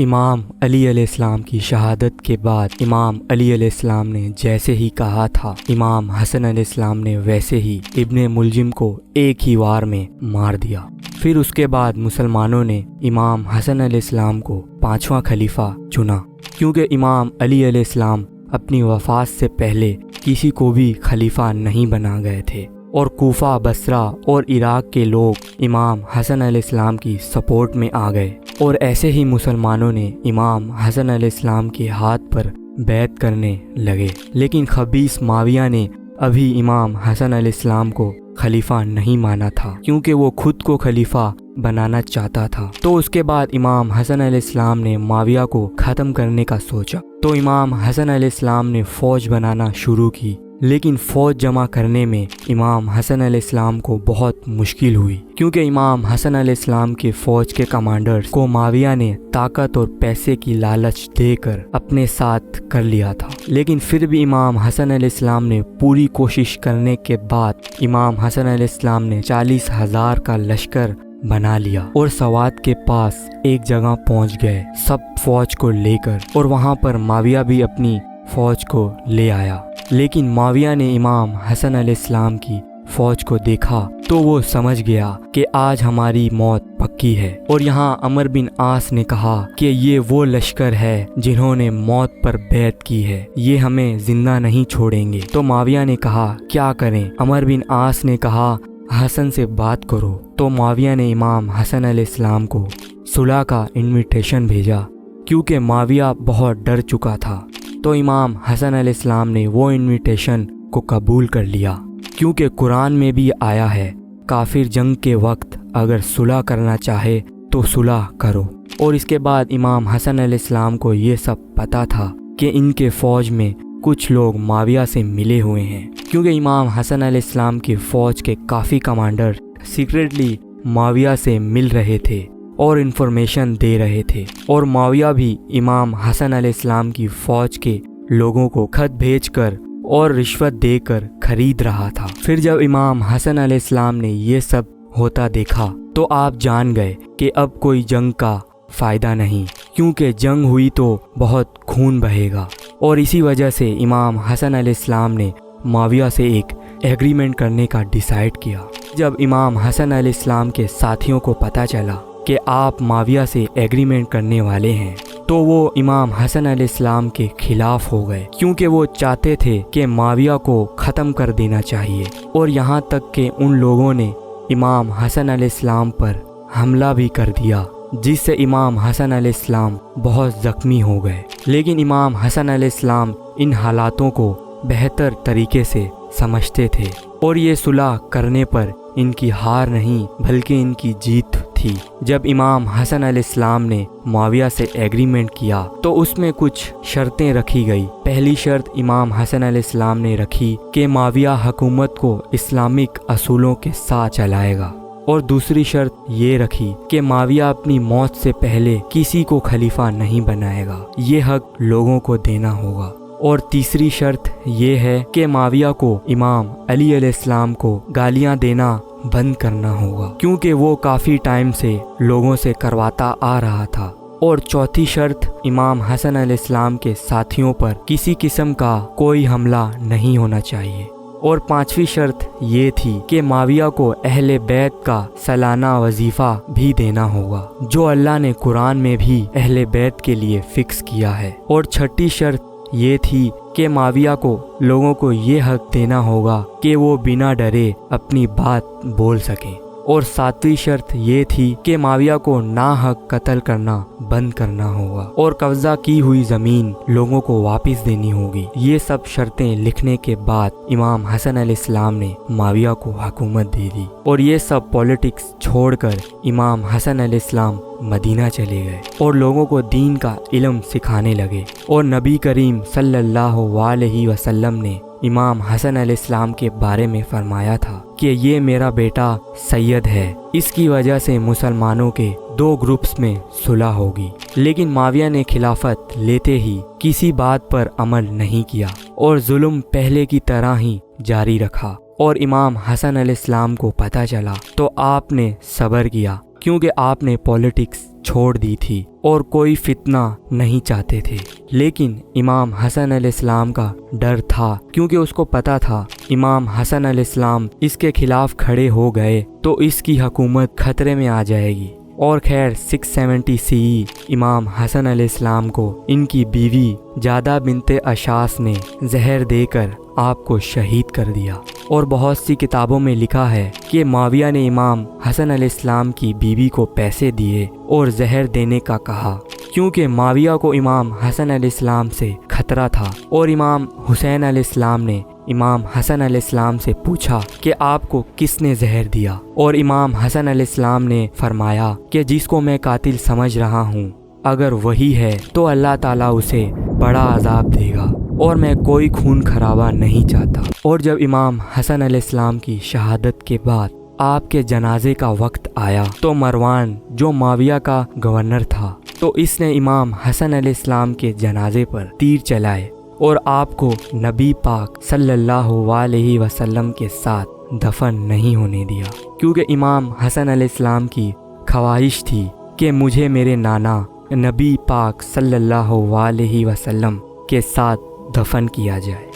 امام علی علیہ السلام کی شہادت کے بعد امام علی علیہ السلام نے جیسے ہی کہا تھا، امام حسن علیہ السلام نے ویسے ہی ابن ملجم کو ایک ہی وار میں مار دیا۔ پھر اس کے بعد مسلمانوں نے امام حسن علیہ السلام کو 5واں خلیفہ چنا، کیونکہ امام علی علیہ السلام اپنی وفات سے پہلے کسی کو بھی خلیفہ نہیں بنا گئے تھے، اور کوفہ، بصرہ اور عراق کے لوگ امام حسن علیہ السلام کی سپورٹ میں آ گئے، اور ایسے ہی مسلمانوں نے امام حسن علیہ السلام کے ہاتھ پر بیعت کرنے لگے۔ لیکن خبیث معاویہ نے ابھی امام حسن علیہ السلام کو خلیفہ نہیں مانا تھا، کیونکہ وہ خود کو خلیفہ بنانا چاہتا تھا۔ تو اس کے بعد امام حسن علیہ السلام نے معاویہ کو ختم کرنے کا سوچا، تو امام حسن علیہ السلام نے فوج بنانا شروع کی۔ لیکن فوج جمع کرنے میں امام حسن علیہ السلام کو بہت مشکل ہوئی، کیونکہ امام حسن علیہ السلام کے فوج کے کمانڈرز کو معاویہ نے طاقت اور پیسے کی لالچ دے کر اپنے ساتھ کر لیا تھا۔ لیکن پھر بھی امام حسن علیہ السلام نے پوری کوشش کرنے کے بعد امام حسن علیہ السلام نے 40,000 کا لشکر بنا لیا، اور سوات کے پاس ایک جگہ پہنچ گئے سب فوج کو لے کر، اور وہاں پر معاویہ بھی اپنی فوج کو لے آیا۔ لیکن معاویہ نے امام حسن علیہ السلام کی فوج کو دیکھا تو وہ سمجھ گیا کہ آج ہماری موت پکی ہے، اور یہاں عمر بن عاص نے کہا کہ یہ وہ لشکر ہے جنہوں نے موت پر بیعت کی ہے، یہ ہمیں زندہ نہیں چھوڑیں گے۔ تو معاویہ نے کہا کیا کریں؟ عمر بن عاص نے کہا حسن سے بات کرو۔ تو معاویہ نے امام حسن علیہ السلام کو صلح کا انویٹیشن بھیجا، کیونکہ معاویہ بہت ڈر چکا تھا۔ تو امام حسن علیہ السلام نے وہ انویٹیشن کو قبول کر لیا، کیونکہ قرآن میں بھی آیا ہے کافر جنگ کے وقت اگر صلح کرنا چاہے تو صلح کرو۔ اور اس کے بعد امام حسن علیہ السلام کو یہ سب پتہ تھا کہ ان کے فوج میں کچھ لوگ معاویہ سے ملے ہوئے ہیں، کیونکہ امام حسن علیہ السلام کی فوج کے کافی کمانڈر سیکریٹلی معاویہ سے مل رہے تھے اور انفارمیشن دے رہے تھے، اور معاویہ بھی امام حسن علیہ السلام کی فوج کے لوگوں کو خط بھیج کر اور رشوت دے کر خرید رہا تھا۔ پھر جب امام حسن علیہ السلام نے یہ سب ہوتا دیکھا تو آپ جان گئے کہ اب کوئی جنگ کا فائدہ نہیں، کیونکہ جنگ ہوئی تو بہت خون بہے گا، اور اسی وجہ سے امام حسن علیہ السلام نے معاویہ سے ایک ایگریمنٹ کرنے کا ڈیسائیڈ کیا۔ جب امام حسن علیہ السلام کے ساتھیوں کو پتہ چلا کہ آپ معاویہ سے ایگریمنٹ کرنے والے ہیں تو وہ امام حسن علیہ السلام کے خلاف ہو گئے، کیونکہ وہ چاہتے تھے کہ معاویہ کو ختم کر دینا چاہیے، اور یہاں تک کہ ان لوگوں نے امام حسن علیہ السلام پر حملہ بھی کر دیا، جس سے امام حسن علیہ السلام بہت زخمی ہو گئے۔ لیکن امام حسن علیہ السلام ان حالاتوں کو بہتر طریقے سے سمجھتے تھے، اور یہ صلح کرنے پر ان کی ہار نہیں بلکہ ان کی جیت تھی۔ جب امام حسن علیہ السلام نے معاویہ سے ایگریمنٹ کیا تو اس میں کچھ شرطیں رکھی گئی۔ پہلی شرط امام حسن علیہ السلام نے رکھی کہ معاویہ حکومت کو اسلامک اصولوں کے ساتھ چلائے گا، اور دوسری شرط یہ رکھی کہ معاویہ اپنی موت سے پہلے کسی کو خلیفہ نہیں بنائے گا، یہ حق لوگوں کو دینا ہوگا، اور تیسری شرط یہ ہے کہ معاویہ کو امام علی علیہ السلام کو گالیاں دینا بند کرنا ہوگا، کیونکہ وہ کافی ٹائم سے لوگوں سے کرواتا آ رہا تھا، اور چوتھی شرط امام حسن علیہ السلام کے ساتھیوں پر کسی قسم کا کوئی حملہ نہیں ہونا چاہیے، اور پانچویں شرط یہ تھی کہ معاویہ کو اہل بیت کا سالانہ وظیفہ بھی دینا ہوگا، جو اللہ نے قرآن میں بھی اہل بیت کے لیے فکس کیا ہے، اور چھٹی شرط یہ تھی کہ معاویہ کو لوگوں کو یہ حق دینا ہوگا کہ وہ بنا ڈرے اپنی بات بول سکیں، اور ساتویں شرط یہ تھی کہ معاویہ کو ناحق قتل کرنا بند کرنا ہوگا، اور قبضہ کی ہوئی زمین لوگوں کو واپس دینی ہوگی۔ یہ سب شرطیں لکھنے کے بعد امام حسن علیہ السلام نے معاویہ کو حکومت دے دی، اور یہ سب پولیٹکس چھوڑ کر امام حسن علیہ السلام مدینہ چلے گئے اور لوگوں کو دین کا علم سکھانے لگے، اور نبی کریم صلی اللہ علیہ وسلم نے امام حسن علیہ السلام کے بارے میں فرمایا تھا کہ یہ میرا بیٹا سید ہے، اس کی وجہ سے مسلمانوں کے دو گروپس میں صلح ہوگی۔ لیکن معاویہ نے خلافت لیتے ہی کسی بات پر عمل نہیں کیا اور ظلم پہلے کی طرح ہی جاری رکھا، اور امام حسن علیہ السلام کو پتہ چلا تو آپ نے صبر کیا क्योंकि आपने पॉलिटिक्स छोड़ दी थी और कोई फितना नहीं चाहते थे। लेकिन इमाम हसन अलैहिस्सलाम का डर था, क्योंकि उसको पता था इमाम हसन अलैहिस्सलाम इसके खिलाफ खड़े हो गए तो इसकी हुकूमत खतरे में आ जाएगी। और खैर 670 CE इमाम हसन अलैहिस्सलाम को इनकी बीवी जादा बिनते अशास ने जहर देकर आपको शहीद कर दिया। और बहुत सी किताबों में लिखा है कि माविया ने इमाम हसन अलैहिस्सलाम की बीवी को पैसे दिए और जहर देने का कहा, क्योंकि माविया को इमाम हसन अलैहिस्सलाम से खतरा था। और इमाम हुसैन अलैहिस्सलाम ने इमाम हसन अलैहिस्सलाम से पूछा कि आपको किसने जहर दिया, और इमाम हसन अलैहिस्सलाम ने फरमाया कि जिसको मैं कातिल समझ रहा हूँ, अगर वही है तो अल्लाह ताला उसे बड़ा अजाब देगा और मैं कोई खून खराबा नहीं चाहता। और जब इमाम हसन अलैहिस्सलाम की शहादत के बाद आपके जनाजे का वक्त आया तो मरवान जो माविया का गवर्नर था, तो इसने इमाम हसन अलैहिस्सलाम के जनाजे पर तीर चलाए और आपको नबी पाक सल्लल्लाहु अलैहि वसल्लम के साथ दफन नहीं होने दिया, क्योंकि इमाम हसन अलैहिस्सलाम की ख्वाहिश थी कि मुझे मेरे नाना नबी पाक सल्लल्लाहु अलैहि वसल्लम के साथ दफन किया जाए।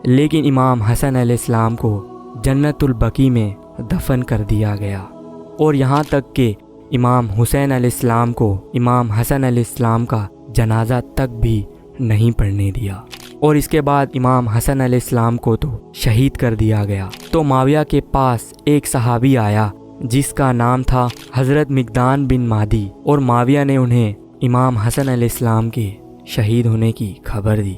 लेकिन इमाम हसन अलैहिस्सलाम को जन्नतुल बकी में दफन कर दिया गया। और यहाँ तक कि इमाम हुसैन अलैहिस्सलाम को इमाम हसन अलैहिस्सलाम का जनाजा तक भी नहीं पढ़ने दिया। और इसके बाद इमाम हसन अलैहिस्सलाम को तो शहीद कर दिया गया। तो माविया के पास एक सहाबी आया जिसका नाम था हज़रत मिक़दान बिन मादी, और माविया ने उन्हें इमाम हसन अलैहिस्सलाम के शहीद होने की खबर दी।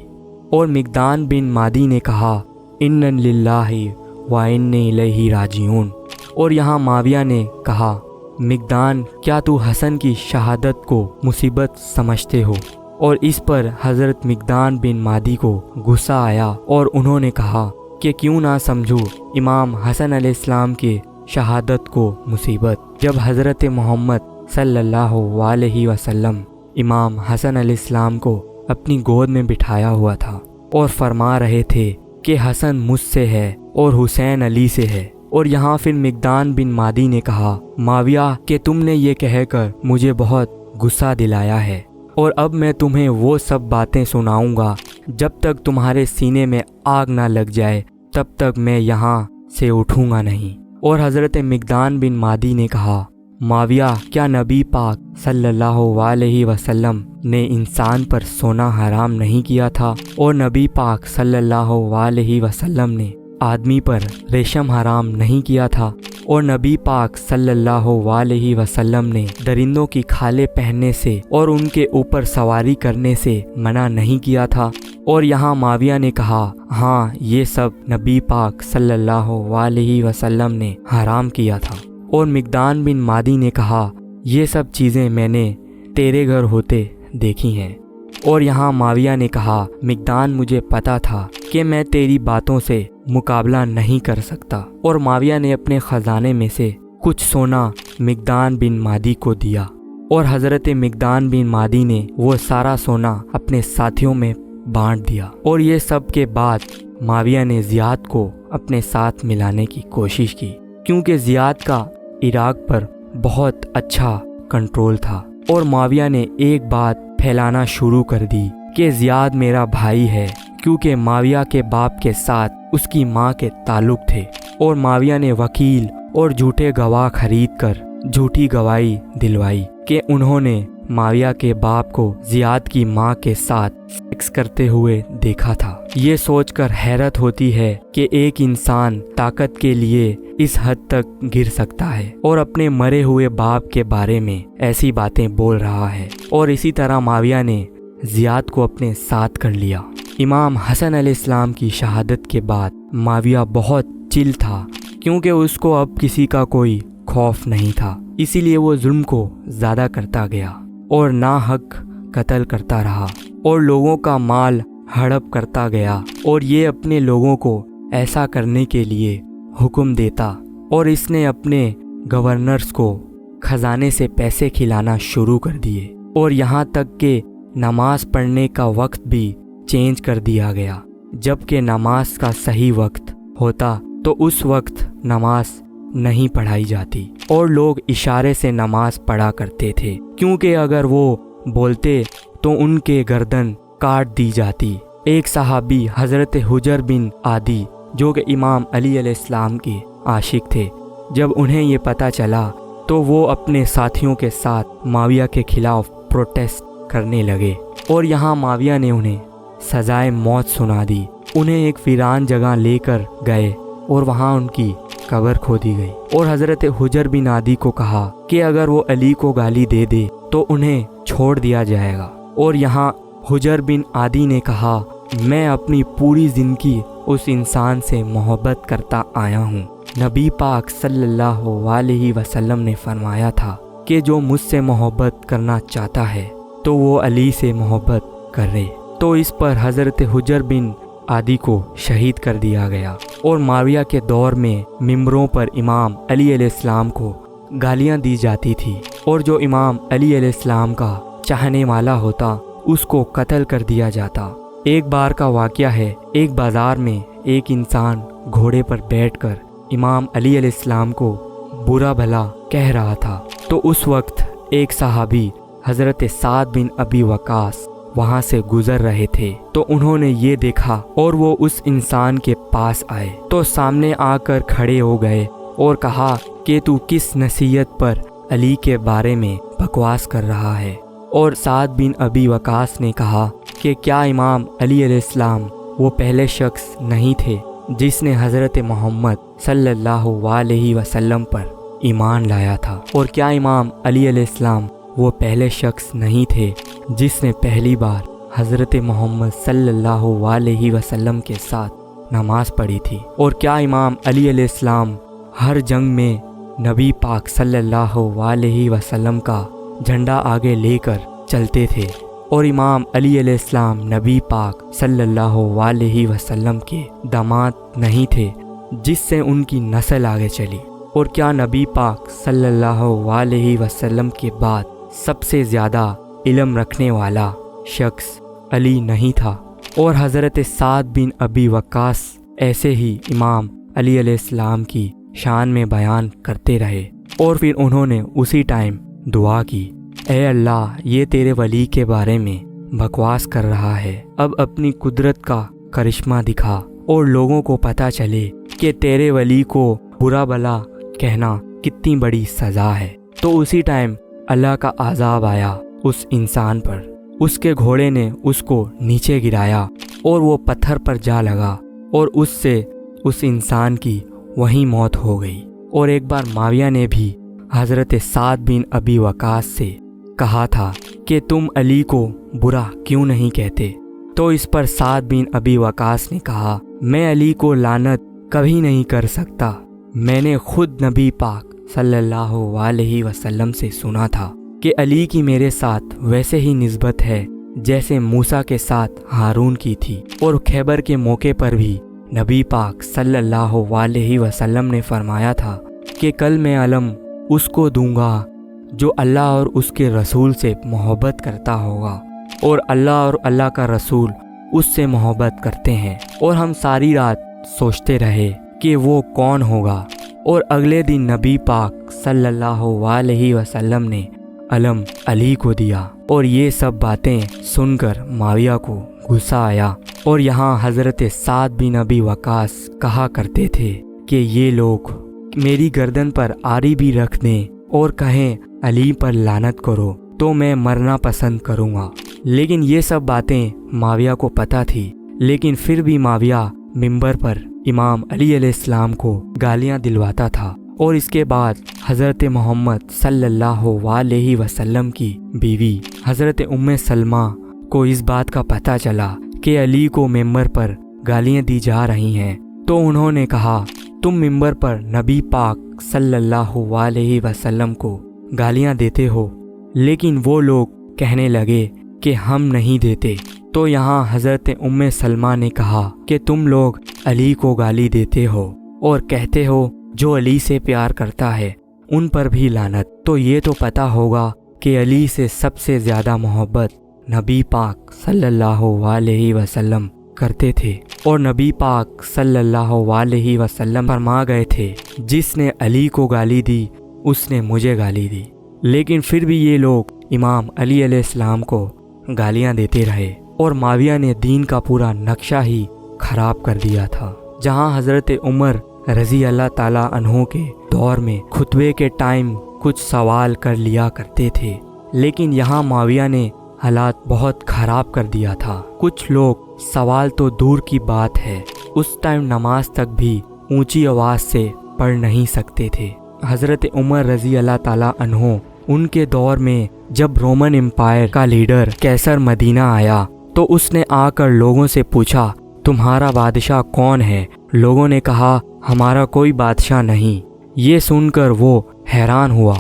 और मिक़दान बिन मादी ने कहा, इन्ना लिल्लाहि व इन्ना इलैहि राजिऊन। और यहाँ माविया ने कहा, मिक़दान क्या तू हसन की शहादत को मुसीबत समझते हो? और इस पर हज़रत मिक़दान बिन मादी को गुस्सा आया और उन्होंने कहा कि क्यों ना समझूं इमाम हसन अलैहिस्सलाम के शहादत को मुसीबत, जब हज़रत मोहम्मद सल्लल्लाहु अलैहि वसल्लम इमाम हसन अलैहिस्सलाम को अपनी गोद में बिठाया हुआ था और फरमा रहे थे कि हसन मुझसे है और हुसैन अली से है। और यहाँ फिर मिक़दान बिन मादी ने कहा, माविया कि तुमने ये कहकर मुझे बहुत गुस्सा दिलाया है, और अब मैं तुम्हें वो सब बातें सुनाऊंगा, जब तक तुम्हारे सीने में आग ना लग जाए तब तक मैं यहाँ से उठूंगा नहीं। और हज़रत मिक़दान बिन मादी ने कहा, माविया क्या नबी पाक सल्लल्लाहु अलैहि वसल्लम ने इंसान पर सोना हराम नहीं किया था, और नबी पाक सल्लल्लाहु अलैहि वसल्लम ने आदमी पर रेशम हराम नहीं किया था, और नबी पाक सल्लल्लाहु अलैहि वसल्लम ने दरिंदों की खालें पहनने से और उनके ऊपर सवारी करने से मना नहीं किया था। और यहाँ माविया ने कहा, हाँ ये सब नबी पाक सल्लल्लाहु अलैहि वसल्लम ने हराम किया था। और मिक़दान बिन मादी ने कहा, ये सब चीज़ें मैंने तेरे घर होते देखी हैं। और यहाँ माविया ने कहा, मिक़दान मुझे पता था कि मैं तेरी बातों से मुकाबला नहीं कर सकता। और माविया ने अपने ख़जाने में से कुछ सोना मिक़दान बिन मादी को दिया, और हज़रत मिक़दान बिन मादी ने वो सारा सोना अपने साथियों में बांट दिया। और ये सब के बाद माविया ने ज़ियाद को अपने साथ मिलाने की कोशिश की, क्योंकि ज़ियाद का इराक़ पर बहुत अच्छा कंट्रोल था। और माविया ने एक बात फैलाना शुरू कर दी कि ज़ियाद मेरा भाई है, क्योंकि माविया के बाप के साथ उसकी माँ के ताल्लुक़ थे। और माविया ने वकील और झूठे गवाह खरीद कर झूठी गवाही दिलवाई कि उन्होंने माविया के बाप को ज़ियाद की माँ के साथ सेक्स करते हुए देखा था। ये सोचकर हैरत होती है कि एक इंसान ताकत के लिए इस हद तक गिर सकता है और अपने मरे हुए बाप के बारे में ऐसी बातें बोल रहा है। और इसी तरह माविया ने ज़ियाद को अपने साथ कर लिया। इमाम हसन अलैहिस्सलाम की शहादत के बाद माविया बहुत चिल था, क्योंकि उसको अब किसी का कोई खौफ नहीं था। इसीलिए वो जुल्म को ज़्यादा करता गया और नाहक कत्ल करता रहा और लोगों का माल हड़प करता गया। और ये अपने लोगों को ऐसा करने के लिए हुक्म देता, और इसने अपने गवर्नर्स को खजाने से पैसे खिलाना शुरू कर दिए। और यहाँ तक कि नमाज पढ़ने का वक्त भी चेंज कर दिया गया। जबकि नमाज का सही वक्त होता तो उस वक्त नमाज नहीं पढ़ाई जाती और लोग इशारे से नमाज पढ़ा करते थे, क्योंकि अगर वो बोलते तो उनके गर्दन काट दी जाती। एक सहाबी हज़रत हुजर बिन आदी जो कि इमाम अली अलैहिस्सलाम के आशिक थे, जब उन्हें ये पता चला तो वो अपने साथियों के साथ माविया के खिलाफ प्रोटेस्ट करने लगे और यहाँ माविया ने उन्हें सजाए मौत सुना दी। उन्हें एक वीरान जगह लेकर गए और वहाँ उनकी कब्र खोदी गई और हज़रत हुजर बिन आदी को कहा कि अगर वो अली को गाली दे दे तो उन्हें छोड़ दिया जाएगा। और यहाँ हुजर बिन आदी ने कहा, मैं अपनी पूरी ज़िंदगी उस इंसान से मोहब्बत करता आया हूँ। नबी पाक सल्लल्लाहु अलैहि वसल्लम ने फरमाया था कि जो मुझसे मोहब्बत करना चाहता है तो वो अली से मोहब्बत करे। तो इस पर हज़रत हुजर बिन आदी को शहीद कर दिया गया और माविया के दौर में मिंबरों पर इमाम अली अलैहिस्सलाम को गालियां दी जाती थी और जो इमाम अली अलैहिस्सलाम का चाहने वाला होता उसको कत्ल कर दिया जाता। एक बार का वाक़या है, एक बाज़ार में एक इंसान घोड़े पर बैठकर इमाम अली अलैहिस्सलाम को बुरा भला कह रहा था। तो उस वक्त एक सहाबी हज़रत साद बिन अबी वकास वहाँ से गुजर रहे थे, तो उन्होंने ये देखा और वो उस इंसान के पास आए तो सामने आकर खड़े हो गए और कहा कि तू किस नसीहत पर अली के बारे में बकवास कर रहा है। और साद बिन अबी वकास ने कहा कि क्या इमाम अली अलैहिस्सलाम वो पहले शख्स नहीं थे जिसने हज़रत मोहम्मद सल्लल्लाहु अलैहि वसल्लम पर ईमान लाया था, और क्या इमाम अली अलैहिस्सलाम वो पहले शख्स नहीं थे जिसने पहली बार हज़रत मोहम्मद सल्लल्लाहु अलैहि वसल्लम के साथ नमाज पढ़ी थी, और क्या इमाम अली अलैहिस्सलाम हर जंग में नबी पाक सल्लल्लाहु अलैहि वसल्लम का झंडा आगे लेकर चलते थे, और इमाम अली अलैहिस्सलाम नबी पाक सल्लल्लाहु अलैहि वसल्लम के दामाद नहीं थे जिससे उनकी नस्ल आगे चली, और क्या नबी पाक सल्लल्लाहु अलैहि वसल्लम के बाद सबसे ज़्यादा इल्म रखने वाला शख्स अली नहीं था। और हज़रत साद बिन अबी वक्कास ऐसे ही इमाम अली अलैहिस्सलाम की शान में बयान करते रहे और फिर उन्होंने उसी टाइम दुआ की, ऐ अल्लाह, ये तेरे वली के बारे में बकवास कर रहा है, अब अपनी कुदरत का करिश्मा दिखा और लोगों को पता चले कि तेरे वली को बुरा भला कहना कितनी बड़ी सज़ा है। तो उसी टाइम अल्लाह का अज़ाब आया उस इंसान पर, उसके घोड़े ने उसको नीचे गिराया और वो पत्थर पर जा लगा और उससे उस इंसान की वहीं मौत हो गई। और एक बार माविया ने भी हज़रत साद बिन अबी वकास से कहा था कि तुम अली को बुरा क्यों नहीं कहते। तो इस पर साद बिन अबी वकास ने कहा, मैं अली को लानत कभी नहीं कर सकता, मैंने खुद नबी पाक सल्लल्लाहु अलैहि वसल्लम से सुना था कि अली की मेरे साथ वैसे ही निस्बत है जैसे मूसा के साथ हारून की थी। और खैबर के मौके पर भी नबी पाक सल्लल्लाहु अलैहि वसल्लम ने फरमाया था कि कल मैं अलम उसको दूंगा जो अल्लाह और उसके रसूल से मोहब्बत करता होगा, और अल्लाह और अल्लाह का रसूल उससे मोहब्बत करते हैं। और हम सारी रात सोचते रहे कि वो कौन होगा, और अगले दिन नबी पाक सल्लल्लाहु अलैहि वसल्लम ने अलम अली को दिया। और ये सब बातें सुनकर माविया को गुस्सा आया, और यहाँ हज़रत साद बिन अबी वकास कहा करते थे कि ये लोग मेरी गर्दन पर आरी भी रख दें और कहें अली पर लानत करो तो मैं मरना पसंद करूँगा। लेकिन ये सब बातें माविया को पता थी, लेकिन फिर भी माविया मिंबर पर इमाम अली अलैहिस्सलाम को गालियाँ दिलवाता था। और इसके बाद हज़रत मोहम्मद सल्लल्लाहु अलैहि वसल्लम की बीवी हज़रत उम्मे सलमा को इस बात का पता चला कि अली को मिंबर पर गालियाँ दी जा रही हैं, तो उन्होंने कहा, तुम मिंबर पर नबी पाक सल्लल्लाहु अलैहि वसल्लम को गालियाँ देते हो। लेकिन वो लोग कहने लगे कि हम नहीं देते। तो यहाँ हज़रत उम्मे सलमा ने कहा कि तुम लोग अली को गाली देते हो और कहते हो जो अली से प्यार करता है उन पर भी लानत। तो ये तो पता होगा कि अली से सबसे ज़्यादा मोहब्बत नबी पाक सल्लल्लाहु अलैहि वसल्लम करते थे और नबी पाक सल्लल्लाहु अलैहि वसल्लम फरमा गए थे, जिसने अली को गाली दी उसने मुझे गाली दी। लेकिन फिर भी ये लोग इमाम अली अलैहिस्सलाम को गालियां देते रहे और माविया ने दीन का पूरा नक्शा ही खराब कर दिया था। जहां हज़रत उमर रज़ी अल्लाह ताला अन्हो के दौर में खुतबे के टाइम कुछ सवाल कर लिया करते थे, लेकिन यहाँ माविया ने हालात बहुत खराब कर दिया था। कुछ लोग सवाल तो दूर की बात है, उस टाइम नमाज तक भी ऊंची आवाज़ से पढ़ नहीं सकते थे। हज़रत उमर रज़ी अल्लाह ताला अन्हो उनके दौर में जब रोमन एम्पायर का लीडर कैसर मदीना आया तो उसने आकर लोगों से पूछा, तुम्हारा बादशाह कौन है? लोगों ने कहा, हमारा कोई बादशाह नहीं। ये सुनकर वो हैरान हुआ।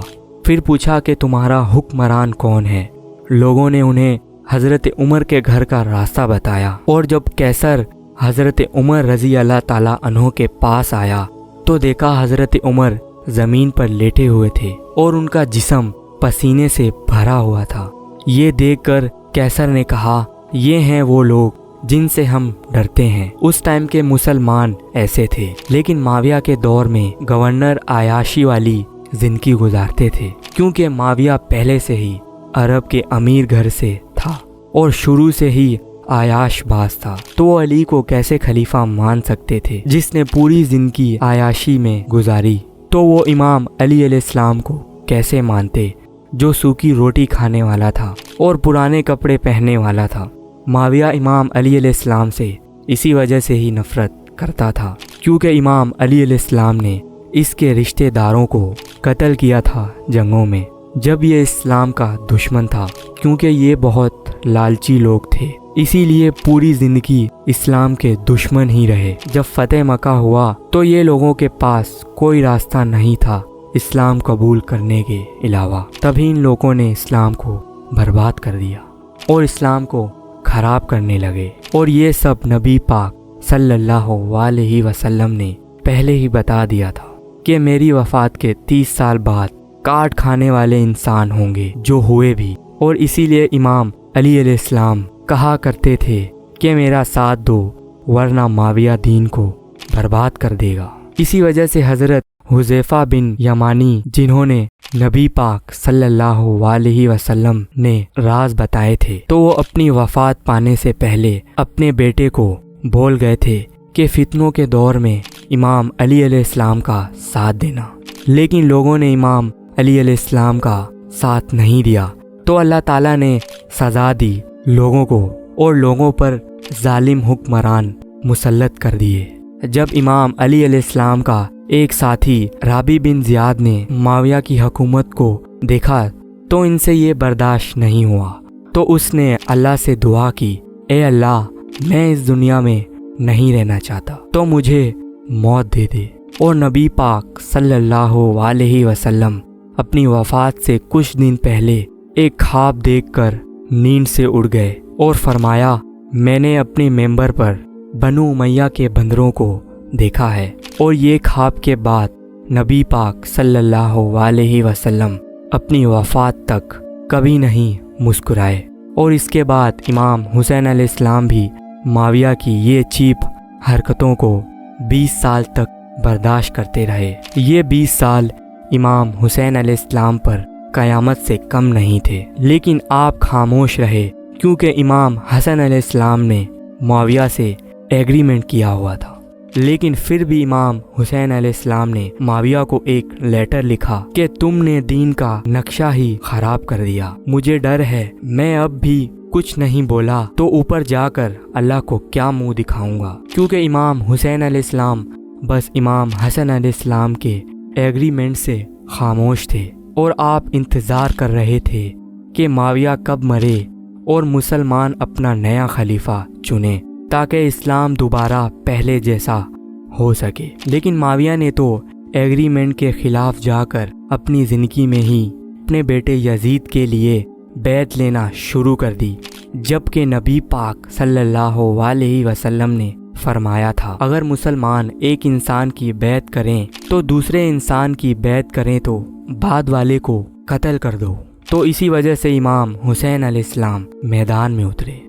फिर पूछा कि तुम्हारा हुक्मरान कौन है? लोगों ने उन्हें हज़रत उमर के घर का रास्ता बताया और जब कैसर हज़रत उमर रज़ी अल्लाह ताला अन्हो के पास आया तो देखा हज़रत उमर ज़मीन पर लेटे हुए थे और उनका जिस्म पसीने से भरा हुआ था। ये देखकर कैसर ने कहा, ये हैं वो लोग जिनसे हम डरते हैं। उस टाइम के मुसलमान ऐसे थे, लेकिन माविया के दौर में गवर्नर आयाशी वाली जिंदगी गुजारते थे, क्योंकि माविया पहले से ही अरब के अमीर घर से था और शुरू से ही आयाशबाज था, तो वो अली को कैसे खलीफा मान सकते थे जिसने पूरी जिंदगी आयाशी में गुजारी। तो वो इमाम अली अलैहिस्सलाम को कैसे मानते जो सूखी रोटी खाने वाला था और पुराने कपड़े पहनने वाला था। माविया इमाम अली अलैहिस्सलाम से इसी वजह से ही नफरत करता था, क्योंकि इमाम अली अलैहिस्सलाम ने इसके रिश्तेदारों को कत्ल किया था जंगों में, जब ये इस्लाम का दुश्मन था, क्योंकि ये बहुत लालची लोग थे, इसीलिए पूरी जिंदगी इस्लाम के दुश्मन ही रहे। जब फतेह मक्का हुआ तो ये लोगों के पास कोई रास्ता नहीं था इस्लाम कबूल करने के अलावा। तभी इन लोगों ने इस्लाम को बर्बाद कर दिया और इस्लाम को खराब करने लगे। और ये सब नबी पाक सल्लल्लाहु अलैहि वसल्लम ने पहले ही बता दिया था कि मेरी वफ़ात के 30 साल बाद काट खाने वाले इंसान होंगे, जो हुए भी। और इसीलिए इमाम अली अलैहिस्सलाम कहा करते थे कि मेरा साथ दो वरना माविया दीन को बर्बाद कर देगा। इसी वजह से हज़रत हुज़ैफा बिन यमानी, जिन्होंने नबी पाक सल्लल्लाहु अलैहि वसल्लम ने राज बताए थे, तो वो अपनी वफ़ात पाने से पहले अपने बेटे को बोल गए थे कि फितनों के दौर में इमाम अली अलैहिस्सलाम का साथ देना। लेकिन लोगों ने इमाम अली अलैहिस्सलाम का साथ नहीं दिया, तो अल्लाह ताला ने सज़ा दी लोगों को और लोगों पर जालिम हुक्मरान मुसल्लत कर दिए। जब इमाम अली अलैहिस्सलाम का एक साथी राबी बिन ज़ियाद ने माविया की हुकूमत को देखा तो इनसे ये बर्दाश्त नहीं हुआ, तो उसने अल्लाह से दुआ की, ए अल्लाह, मैं इस दुनिया में नहीं रहना चाहता, तो मुझे मौत दे दे। और नबी पाक सल्लल्लाहु अलैहि वसल्लम अपनी वफ़ात से कुछ दिन पहले एक ख्वाब देखकर नींद से उड़ गए और फरमाया, मैंने अपने मेंबर पर बनु उमैया के बंदरों को देखा है। और ये ख्वाब के बाद नबी पाक सल्लल्लाहु अलैहि वसल्लम अपनी वफ़ात तक कभी नहीं मुस्कुराए। और इसके बाद इमाम हुसैन अलैहिस्सलाम भी माविया की ये चीप हरकतों को 20 साल तक बर्दाश्त करते रहे। ये 20 साल इमाम हुसैन अलैहिस्सलाम पर क़यामत से कम नहीं थे, लेकिन आप खामोश रहे, क्योंकि इमाम हसन अलैहिस्सलाम ने माविया से एग्रीमेंट किया हुआ था। लेकिन फिर भी इमाम हुसैन अलैहिस्सलाम ने माविया को एक लेटर लिखा कि तुमने दीन का नक्शा ही खराब कर दिया, मुझे डर है मैं अब भी कुछ नहीं बोला तो ऊपर जाकर अल्लाह को क्या मुंह दिखाऊंगा। क्योंकि इमाम हुसैन अलैहिस्सलाम बस इमाम हसन अलैहिस्सलाम के एग्रीमेंट से खामोश थे और आप इंतज़ार कर रहे थे कि माविया कब मरे और मुसलमान अपना नया खलीफा चुने, ताकि इस्लाम दोबारा पहले जैसा हो सके। लेकिन माविया ने तो एग्रीमेंट के ख़िलाफ़ जाकर अपनी ज़िंदगी में ही अपने बेटे यजीद के लिए बैत लेना शुरू कर दी, जबकि नबी पाक सल्लल्लाहु अलैहि वसल्लम ने फरमाया था, अगर मुसलमान एक इंसान की बैत करें तो दूसरे इंसान की बैत करें तो बाद वाले को कत्ल कर दो। तो इसी वजह से इमाम हुसैन अलैहिस्सलाम मैदान में उतरे।